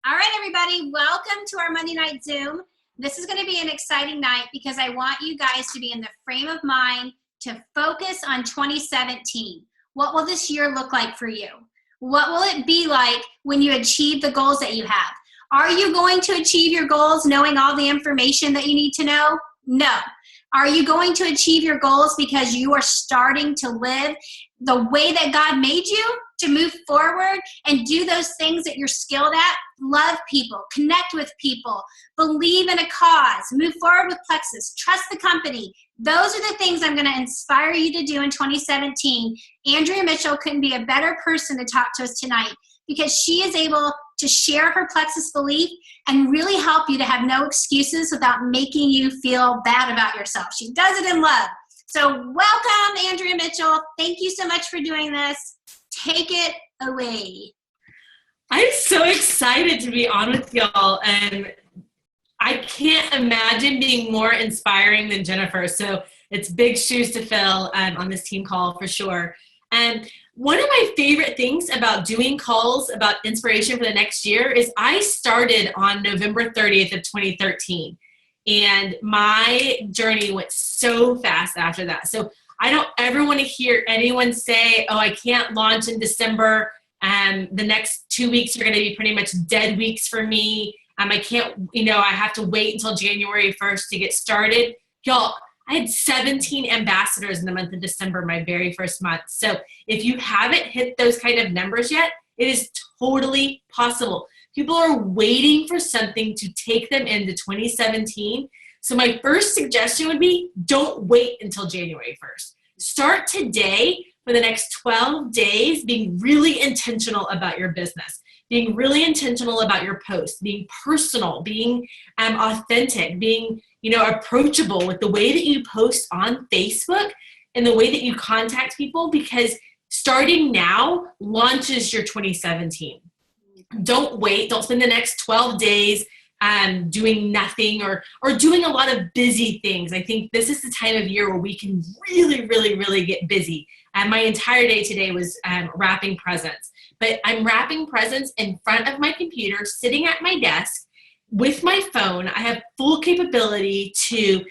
All right, everybody, welcome to our Monday Night Zoom. This is going to be an exciting night because I want you guys to be in the frame of mind to focus on 2017. What will this year look like for you? What will it be like when you achieve the goals that you have? Are you going to achieve your goals knowing all the information that you need to know? No. Are you going to achieve your goals because you are starting to live the way that God made you to move forward and do those things that you're skilled at? Love people, connect with people, believe in a cause, move forward with Plexus, trust the company. Those are the things I'm going to inspire you to do in 2017. Andrea Mitchell couldn't be a better person to talk to us tonight because she is able to share her Plexus belief and really help you to have no excuses without making you feel bad about yourself. She does it in love. So welcome, Andrea Mitchell. Thank you so much for doing this. Take it away. I'm so excited to be on with y'all, and I can't imagine being more inspiring than Jennifer. So it's big shoes to fill on this team call for sure. And one of my favorite things about doing calls about inspiration for the next year is I started on November 30th of 2013. And my journey went so fast after that. So I don't ever want to hear anyone say, oh, I can't launch in December. The next 2 weeks are going to be pretty much dead weeks for me. I can't, I have to wait until January 1st to get started. Y'all, I had 17 ambassadors in the month of December, my very first month. So if you haven't hit those kind of numbers yet, it is totally possible. People are waiting for something to take them into 2017. So my first suggestion would be don't wait until January 1st. Start today for the next 12 days being really intentional about your business, being really intentional about your posts, being personal, being authentic, being approachable with the way that you post on Facebook and the way that you contact people, because starting now launches your 2017. Don't wait. Don't spend the next 12 days doing nothing or doing a lot of busy things. I think this is the time of year where we can really, really, really get busy. My entire day today was wrapping presents. But I'm wrapping presents in front of my computer, sitting at my desk with my phone. I have full capability to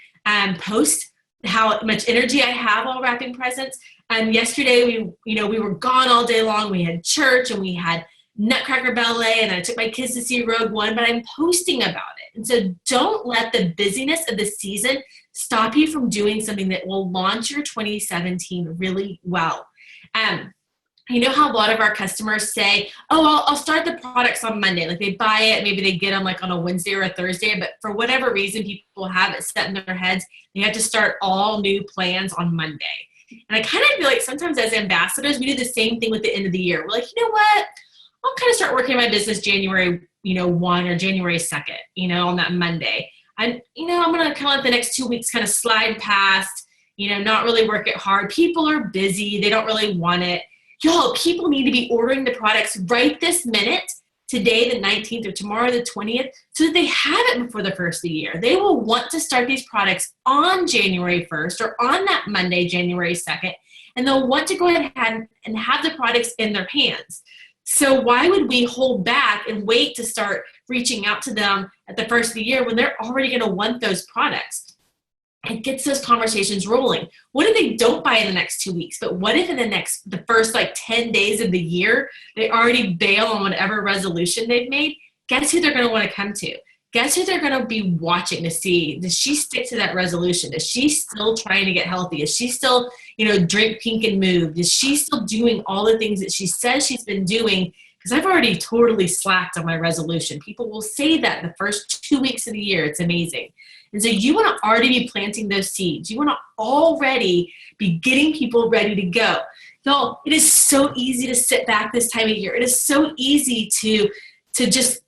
post how much energy I have while wrapping presents. Yesterday, we were gone all day long. We had church and we had Nutcracker Ballet, and I took my kids to see Rogue One, but I'm posting about it. And so don't let the busyness of the season stop you from doing something that will launch your 2017 really well. You know how a lot of our customers say, oh, I'll start the products on Monday. Like they buy it, maybe they get them like on a Wednesday or a Thursday, but for whatever reason, people have it set in their heads. They have to start all new plans on Monday. And I kind of feel like sometimes as ambassadors, we do the same thing with the end of the year. We're like, you know what? I'll kind of start working on my business January, 1 or January 2nd, on that Monday. I'm going to kind of let the next 2 weeks kind of slide past, not really work it hard. People are busy. They don't really want it. Y'all, people need to be ordering the products right this minute, today, the 19th, or tomorrow, the 20th, so that they have it before the first of the year. They will want to start these products on January 1st or on that Monday, January 2nd, and they'll want to go ahead and have the products in their hands. So why would we hold back and wait to start reaching out to them at the first of the year when they're already going to want those products? It gets those conversations rolling. What if they don't buy in the next 2 weeks? But what if in the first 10 days of the year, they already bail on whatever resolution they've made? Guess who they're going to want to come to? Guess who they're going to be watching to see, does she stick to that resolution? Is she still trying to get healthy? Is she still, drink pink and move? Is she still doing all the things that she says she's been doing? Because I've already totally slacked on my resolution. People will say that the first 2 weeks of the year. It's amazing. And so you want to already be planting those seeds. You want to already be getting people ready to go. Y'all, it is so easy to sit back this time of year. It is so easy to just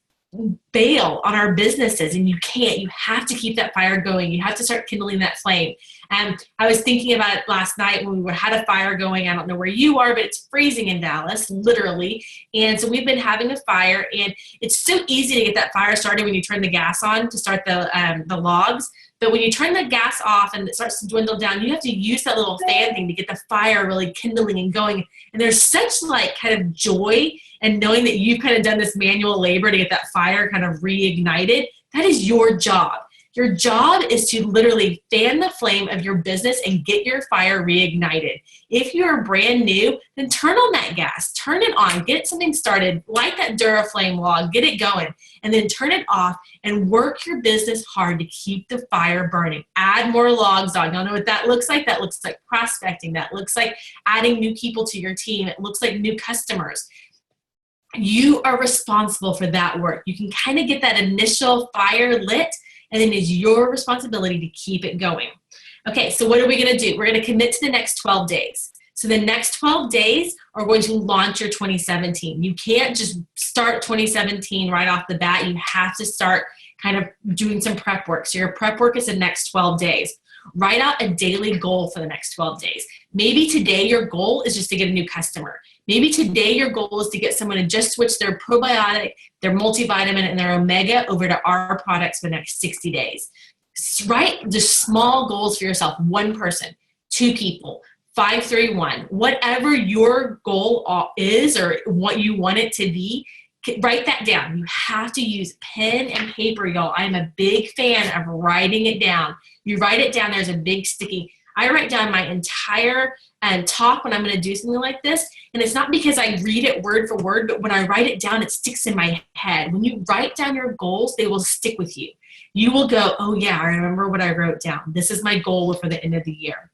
bail on our businesses, and you can't. You have to keep that fire going. You have to start kindling that flame. And I was thinking about it last night when we had a fire going. I don't know where you are, but it's freezing in Dallas, literally. And so we've been having a fire, and it's so easy to get that fire started when you turn the gas on to start the logs. But when you turn the gas off and it starts to dwindle down, you have to use that little fan thing to get the fire really kindling and going. And there's such like kind of joy in knowing that you've kind of done this manual labor to get that fire kind of reignited. That is your job. Your job is to literally fan the flame of your business and get your fire reignited. If you're brand new, then turn on that gas, turn it on, get something started, light that Duraflame log, get it going, and then turn it off and work your business hard to keep the fire burning. Add more logs on. Y'all know what that looks like? That looks like prospecting. That looks like adding new people to your team. It looks like new customers. You are responsible for that work. You can kind of get that initial fire lit, and then it's your responsibility to keep it going. Okay, so what are we gonna do? We're gonna commit to the next 12 days. So the next 12 days are going to launch your 2017. You can't just start 2017 right off the bat. You have to start kind of doing some prep work. So your prep work is the next 12 days. Write out a daily goal for the next 12 days. Maybe today your goal is just to get a new customer. Maybe today your goal is to get someone to just switch their probiotic, their multivitamin, and their omega over to our products for the next 60 days. Write just small goals for yourself. 1 person, 2 people, 5, 3, 1. Whatever your goal is or what you want it to be, write that down. You have to use pen and paper, y'all. I'm a big fan of writing it down. You write it down, there's a big sticky. I write down my entire talk when I'm going to do something like this, and it's not because I read it word for word, but when I write it down, it sticks in my head. When you write down your goals, they will stick with you. You will go, oh yeah, I remember what I wrote down. This is my goal for the end of the year.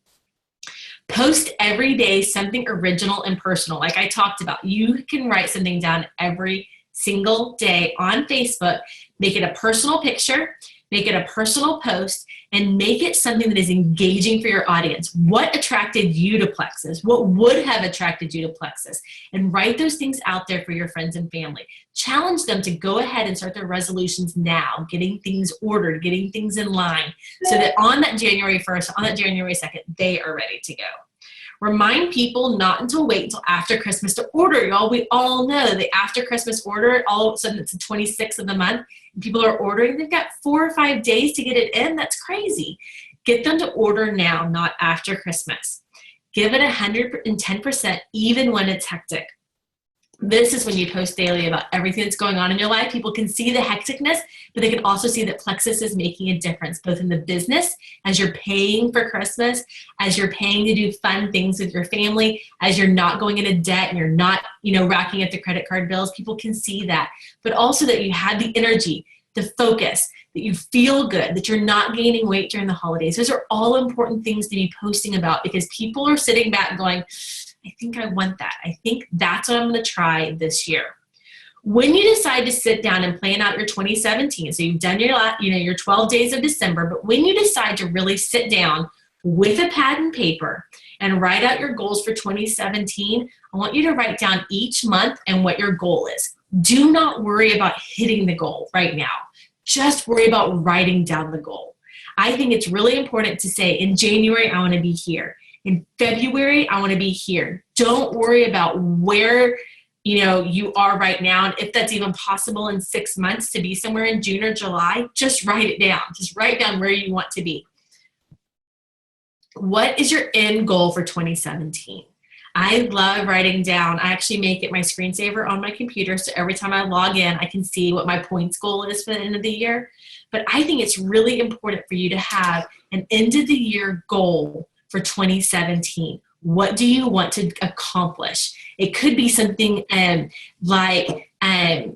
Post every day something original and personal. Like I talked about, you can write something down every single day on Facebook. Make it a personal picture, make it a personal post, and make it something that is engaging for your audience. What attracted you to Plexus? What would have attracted you to Plexus? And write those things out there for your friends and family. Challenge them to go ahead and start their resolutions now, getting things ordered, getting things in line, so that on that January 1st, on that January 2nd, they are ready to go. Remind people not until wait until after Christmas to order, y'all. We all know that after Christmas order, all of a sudden it's the 26th of the month, and people are ordering. They've got 4 or 5 days to get it in. That's crazy. Get them to order now, not after Christmas. Give it 110%, even when it's hectic. This is when you post daily about everything that's going on in your life. People can see the hecticness, but they can also see that Plexus is making a difference, both in the business, as you're paying for Christmas, as you're paying to do fun things with your family, as you're not going into debt and you're not, racking up the credit card bills. People can see that, but also that you had the energy, the focus, that you feel good, that you're not gaining weight during the holidays. Those are all important things to be posting about, because people are sitting back going, I think I want that. I think that's what I'm going to try this year. When you decide to sit down and plan out your 2017, so you've done your 12 days of December, but when you decide to really sit down with a pad and paper and write out your goals for 2017, I want you to write down each month and what your goal is. Do not worry about hitting the goal right now. Just worry about writing down the goal. I think it's really important to say, in January, I want to be here. In February, I want to be here. Don't worry about where you are right now, and if that's even possible in 6 months to be somewhere in June or July. Just write it down. Just write down where you want to be. What is your end goal for 2017? I love writing down. I actually make it my screensaver on my computer, so every time I log in, I can see what my points goal is for the end of the year. But I think it's really important for you to have an end of the year goal for 2017. What do you want to accomplish? It could be something like, a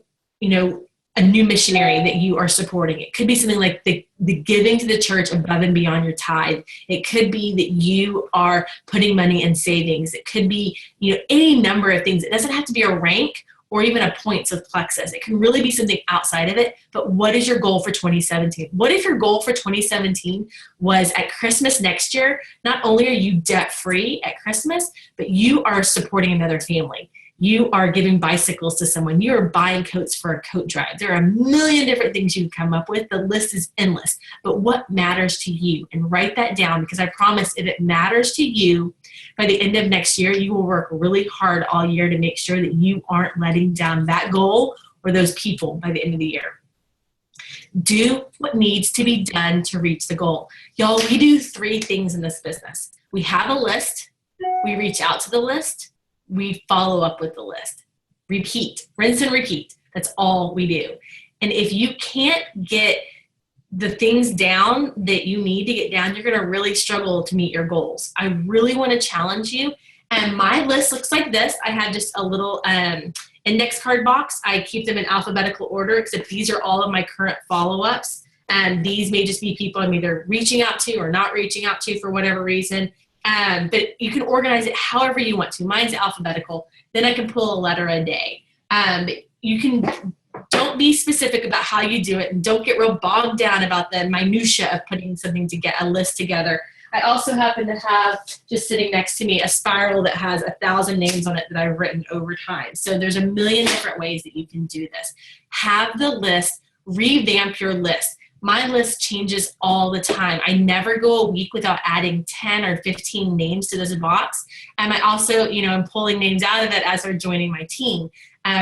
new missionary that you are supporting. It could be something like the giving to the church above and beyond your tithe. It could be that you are putting money in savings. It could be, any number of things. It doesn't have to be a rank or even a points of Plexus. It can really be something outside of it. But what is your goal for 2017? What if your goal for 2017 was at Christmas next year, not only are you debt-free at Christmas, but you are supporting another family? You are giving bicycles to someone. You are buying coats for a coat drive. There are a million different things you can come up with. The list is endless. But what matters to you? And write that down, because I promise if it matters to you, by the end of next year, you will work really hard all year to make sure that you aren't letting down that goal or those people by the end of the year. Do what needs to be done to reach the goal. Y'all, we do 3 things in this business. We have a list. We reach out to the list. We follow up with the list. Repeat, rinse and repeat. That's all we do. And if you can't get the things down that you need to get down, you're going to really struggle to meet your goals. I really want to challenge you. And my list looks like this. I have just a little index card box. I keep them in alphabetical order, except these are all of my current follow-ups. And these may just be people I'm either reaching out to or not reaching out to for whatever reason. But you can organize it however you want to. Mine's alphabetical. Then I can pull a letter a day. Don't be specific about how you do it, and don't get real bogged down about the minutia of putting something to get a list together. I also happen to have, just sitting next to me, a spiral that has 1,000 names on it that I've written over time. So there's a million different ways that you can do this. Have the list, revamp your list. My list changes all the time. I never go a week without adding 10 or 15 names to this box. And I also, am pulling names out of it as they're joining my team.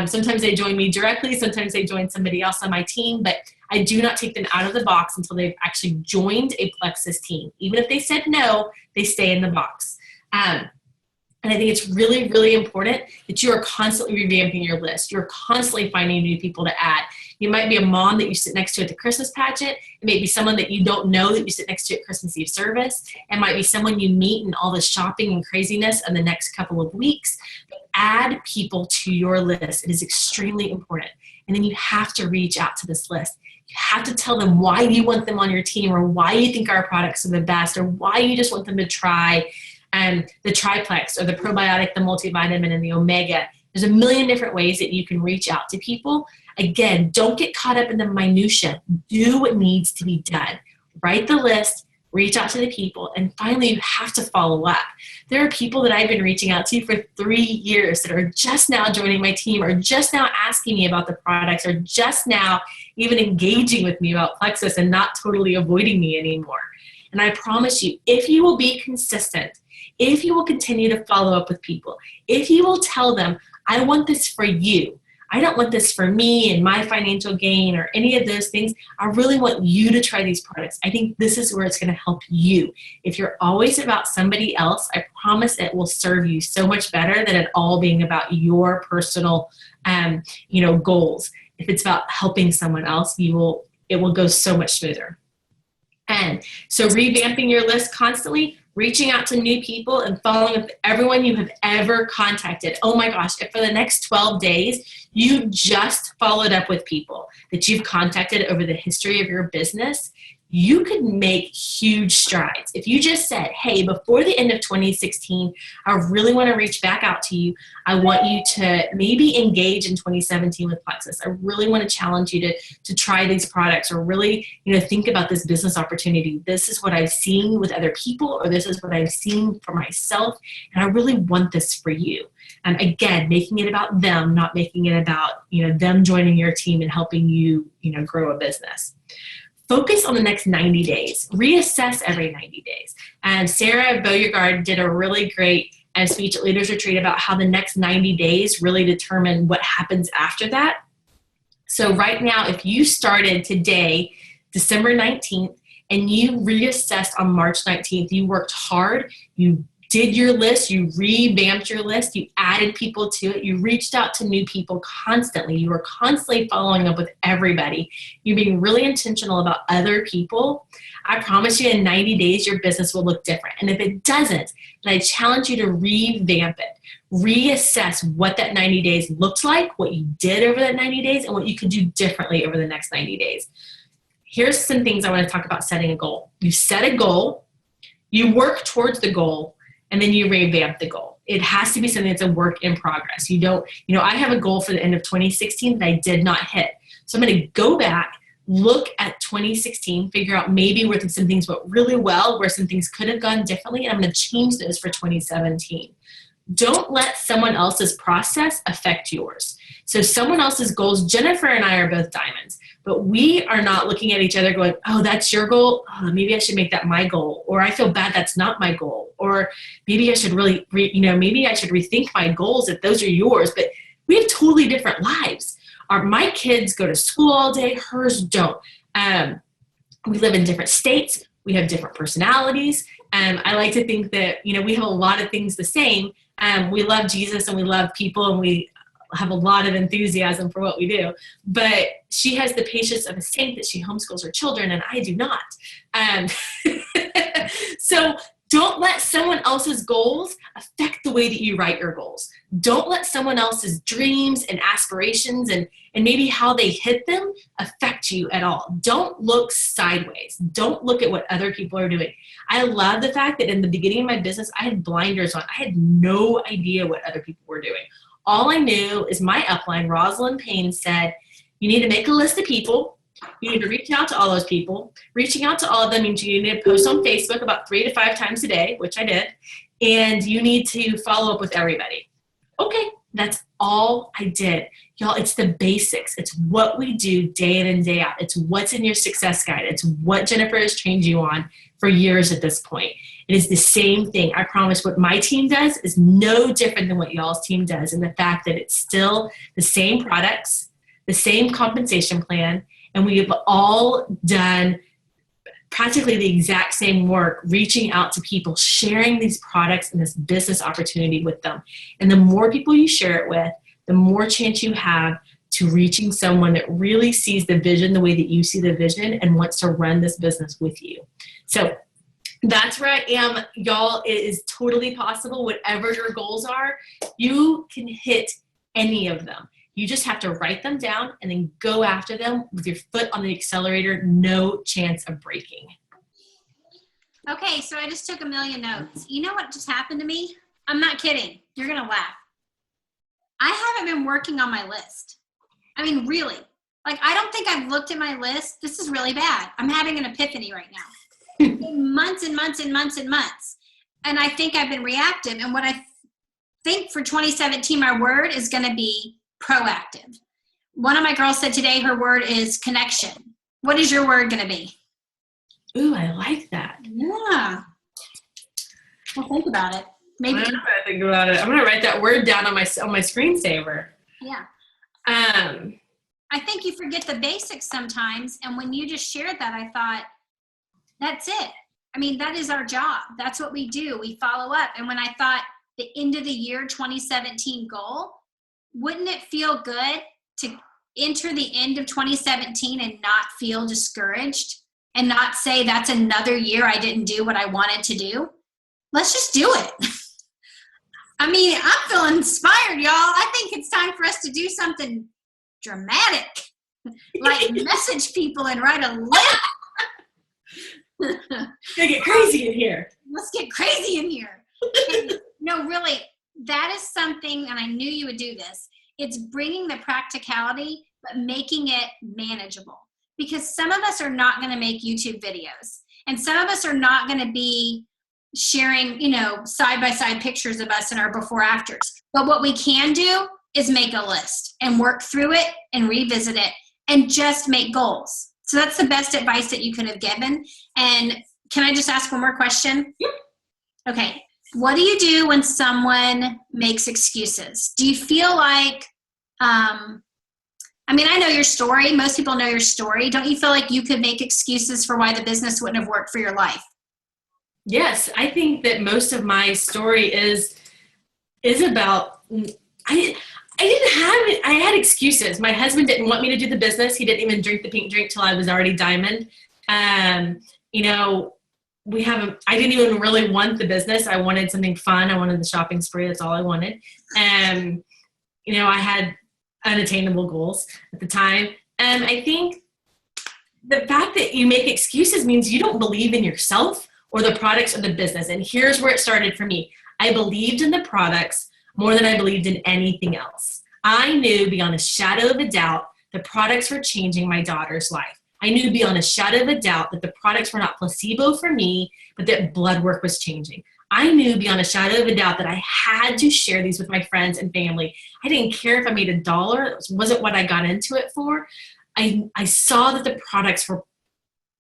Sometimes they join me directly. Sometimes they join somebody else on my team. But I do not take them out of the box until they've actually joined a Plexus team. Even if they said no, they stay in the box. And I think it's really, really important that you are constantly revamping your list. You're constantly finding new people to add. You might be a mom that you sit next to at the Christmas pageant. It may be someone that you don't know that you sit next to at Christmas Eve service. It might be someone you meet in all the shopping and craziness in the next couple of weeks. But add people to your list. It is extremely important. And then you have to reach out to this list. You have to tell them why you want them on your team, or why you think our products are the best, or why you just want them to try the triplex or the probiotic, the multivitamin, and the omega. There's a million different ways that you can reach out to people. Again, don't get caught up in the minutia. Do what needs to be done. Write the list, reach out to the people, and finally you have to follow up. There are people that I've been reaching out to for 3 years that are just now joining my team, or just now asking me about the products, or just now even engaging with me about Plexus and not totally avoiding me anymore. And I promise you, if you will be consistent, if you will continue to follow up with people, if you will tell them, I want this for you, I don't want this for me and my financial gain or any of those things. I really want you to try these products. I think this is where it's going to help you. If you're always about somebody else, I promise it will serve you so much better than it all being about your personal, goals. If it's about helping someone else, it will go so much smoother. And so revamping your list constantly, reaching out to new people, and following up with everyone you have ever contacted. Oh my gosh, if for the next 12 days, you just followed up with people that you've contacted over the history of your business, you could make huge strides. If you just said, hey, before the end of 2016, I really want to reach back out to you. I want you to maybe engage in 2017 with Plexus. I really want to challenge you to try these products, or really, think about this business opportunity. This is what I've seen with other people, or this is what I've seen for myself, and I really want this for you. And again, making it about them, not making it about, them joining your team and helping you, grow a business. Focus on the next 90 days. Reassess every 90 days. And Sarah Beauregard did a really great speech at Leaders Retreat about how the next 90 days really determine what happens after that. So right now, if you started today, December 19th, and you reassessed on March 19th, you worked hard, you did your list, you revamped your list, you added people to it, you reached out to new people constantly, you were constantly following up with everybody, you're being really intentional about other people, I promise you in 90 days your business will look different. And if it doesn't, then I challenge you to revamp it. Reassess what that 90 days looked like, what you did over that 90 days, and what you could do differently over the next 90 days. Here's some things I want to talk about setting a goal. You set a goal, you work towards the goal, and then you revamp the goal. It has to be something that's a work in progress. You don't, I have a goal for the end of 2016 that I did not hit. So I'm going to go back, look at 2016, figure out maybe where some things went really well, where some things could have gone differently, and I'm going to change those for 2017. Don't let someone else's process affect yours. So someone else's goals, Jennifer and I are both diamonds, but we are not looking at each other going, oh, that's your goal. Oh, maybe I should make that my goal. Or I feel bad that's not my goal. Or maybe I should really, maybe I should rethink my goals if those are yours. But we have totally different lives. My kids go to school all day. Hers don't. We live in different states. We have different personalities. I like to think that, we have a lot of things the same. We love Jesus and we love people and we have a lot of enthusiasm for what we do. But she has the patience of a saint that she homeschools her children and I do not. So don't let someone else's goals affect the way that you write your goals. Don't let someone else's dreams and aspirations and maybe how they hit them affect you at all. Don't look sideways. Don't look at what other people are doing. I love the fact that in the beginning of my business, I had blinders on. I had no idea what other people were doing. All I knew is my upline, Rosalind Payne, said, you need to make a list of people. You need to reach out to all those people. Reaching out to all of them means you need to post on Facebook about 3 to 5 times a day, which I did. And you need to follow up with everybody. Okay, that's all I did. Y'all, it's the basics. It's what we do day in and day out. It's what's in your success guide. It's what Jennifer has trained you on for years at this point. It is the same thing. I promise what my team does is no different than what y'all's team does. And the fact that it's still the same products, the same compensation plan, and we have all done practically the exact same work, reaching out to people, sharing these products and this business opportunity with them. And the more people you share it with, the more chance you have to reaching someone that really sees the vision the way that you see the vision and wants to run this business with you. So that's where I am, y'all. It is totally possible. Whatever your goals are, you can hit any of them. You just have to write them down and then go after them with your foot on the accelerator, no chance of breaking. Okay, so I just took a million notes. You know what just happened to me? I'm not kidding. You're going to laugh. I haven't been working on my list. I mean, really. Like, I don't think I've looked at my list. This is really bad. I'm having an epiphany right now. Months and months and months and months. And I think I've been reactive. And what I think for 2017, my word is going to be proactive. One of my girls said today her word is connection. What is your word going to be? Ooh, I like that. Yeah. Well, think about it. Maybe. I'm going to think about it. I'm going to write that word down on my screensaver. Yeah. I think you forget the basics sometimes. And when you just shared that, I thought, that's it. I mean, that is our job. That's what we do. We follow up. And when I thought the end of the year 2017 goal, wouldn't it feel good to enter the end of 2017 and not feel discouraged and not say that's another year I didn't do what I wanted to do? Let's just do it. I mean, I'm feeling inspired, y'all. I think it's time for us to do something dramatic, like message people and write a letter. They get crazy in here. Let's get crazy in here. And, no, really, that is something, and I knew you would do this. It's bringing the practicality, but making it manageable. Because some of us are not going to make YouTube videos. And some of us are not going to be sharing, side-by-side pictures of us and our before-afters. But what we can do is make a list and work through it and revisit it and just make goals. So that's the best advice that you could have given. And can I just ask one more question? Yep. Okay. What do you do when someone makes excuses? Do you feel like, I know your story. Most people know your story. Don't you feel like you could make excuses for why the business wouldn't have worked for your life? Yes. I think that most of my story is about, I had excuses. My husband didn't want me to do the business. He didn't even drink the pink drink till I was already diamond. I didn't even really want the business. I wanted something fun. I wanted the shopping spree. That's all I wanted. I had unattainable goals at the time. And I think the fact that you make excuses means you don't believe in yourself or the products or the business. And here's where it started for me. I believed in the products more than I believed in anything else. I knew beyond a shadow of a doubt the products were changing my daughter's life. I knew beyond a shadow of a doubt that the products were not placebo for me, but that blood work was changing. I knew beyond a shadow of a doubt that I had to share these with my friends and family. I didn't care if I made $1. It wasn't what I got into it for. I saw that the products were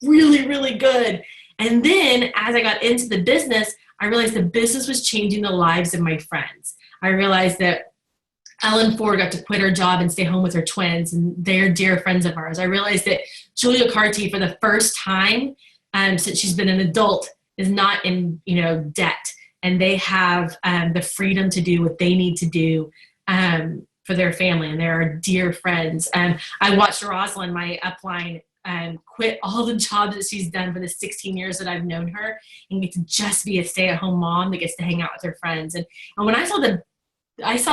really, really good. And then as I got into the business, I realized the business was changing the lives of my friends. I realized that Ellen Ford got to quit her job and stay home with her twins, and they're dear friends of ours. I realized that Julia Carty, for the first time since she's been an adult, is not in debt, and they have the freedom to do what they need to do for their family, and they're dear friends. I watched Rosalind, my upline, quit all the jobs that she's done for the 16 years that I've known her, and get to just be a stay-at-home mom that gets to hang out with her friends. And when I saw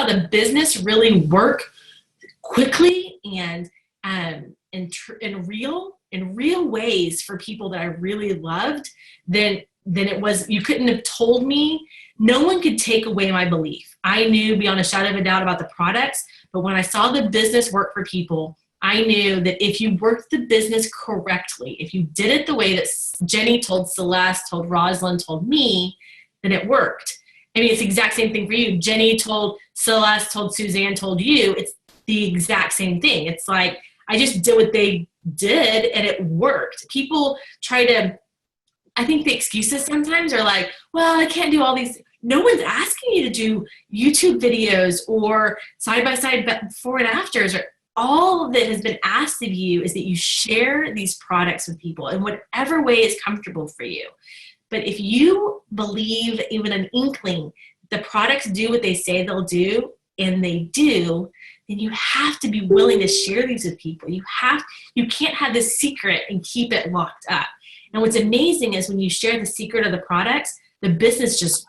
the business really work quickly and in real ways for people that I really loved, then it was, you couldn't have told me. No one could take away my belief. I knew beyond a shadow of a doubt about the products, but when I saw the business work for people, I knew that if you worked the business correctly, if you did it the way that Jenny told Celeste, told Rosalind, told me, then it worked. I mean, it's the exact same thing for you. Jenny told Celeste, told Suzanne, told you. It's the exact same thing. It's like, I just did what they did and it worked. People try to, I think the excuses sometimes are like, well, I can't do all these. No one's asking you to do YouTube videos or side-by-side before and afters. Or all that has been asked of you is that you share these products with people in whatever way is comfortable for you. But if you believe even an inkling, the products do what they say they'll do, and they do, then you have to be willing to share these with people. You can't have this secret and keep it locked up. And what's amazing is when you share the secret of the products, the business just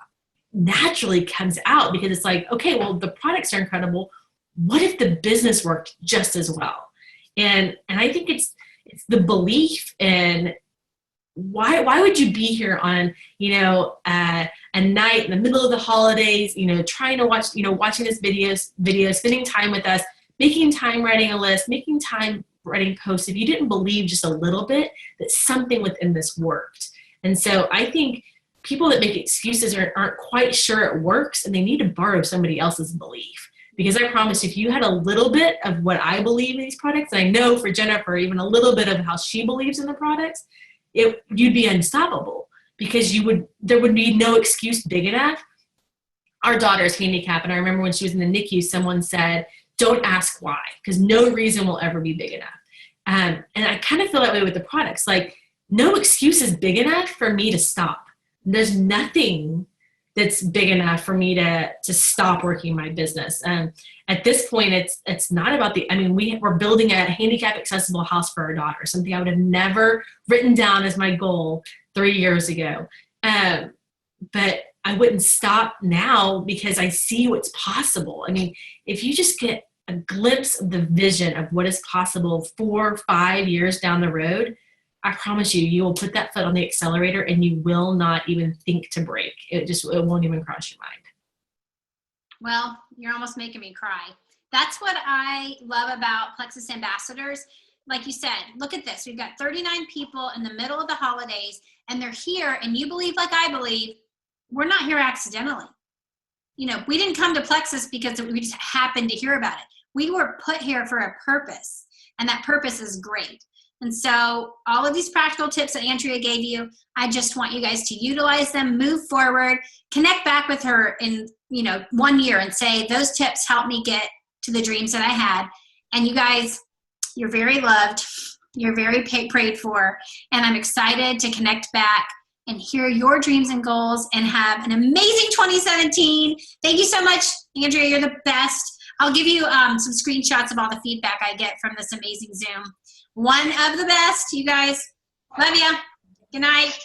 naturally comes out, because it's like, okay, well, the products are incredible. What if the business worked just as well? And I think it's the belief in why would you be here on, a night in the middle of the holidays, trying to watch, watching this video, spending time with us, making time writing a list, making time writing posts, if you didn't believe just a little bit that something within this worked. And so I think people that make excuses aren't quite sure it works, and they need to borrow somebody else's belief. Because I promise, if you had a little bit of what I believe in these products, and I know for Jennifer, even a little bit of how she believes in the products, you'd be unstoppable, because there would be no excuse big enough. Our daughter's handicapped, and I remember when she was in the NICU, someone said, don't ask why, because no reason will ever be big enough. And I kind of feel that way with the products. Like, no excuse is big enough for me to stop. There's nothing that's big enough for me to stop working my business. At this point, it's not about we're building a handicap accessible house for our daughter, something I would have never written down as my goal 3 years ago. But I wouldn't stop now, because I see what's possible. I mean, if you just get a glimpse of the vision of what is possible 4 or 5 years down the road, I promise you will put that foot on the accelerator and you will not even think to brake. It won't even cross your mind. Well, you're almost making me cry. That's what I love about Plexus Ambassadors. Like you said, look at this. We've got 39 people in the middle of the holidays, and they're here, and you believe like I believe, we're not here accidentally. We didn't come to Plexus because we just happened to hear about it. We were put here for a purpose, and that purpose is great. And so all of these practical tips that Andrea gave you, I just want you guys to utilize them, move forward, connect back with her in 1 year and say, those tips helped me get to the dreams that I had. And you guys, you're very loved. You're very prayed for. And I'm excited to connect back and hear your dreams and goals and have an amazing 2017. Thank you so much, Andrea. You're the best. I'll give you some screenshots of all the feedback I get from this amazing Zoom. One of the best, you guys. Love ya. Good night.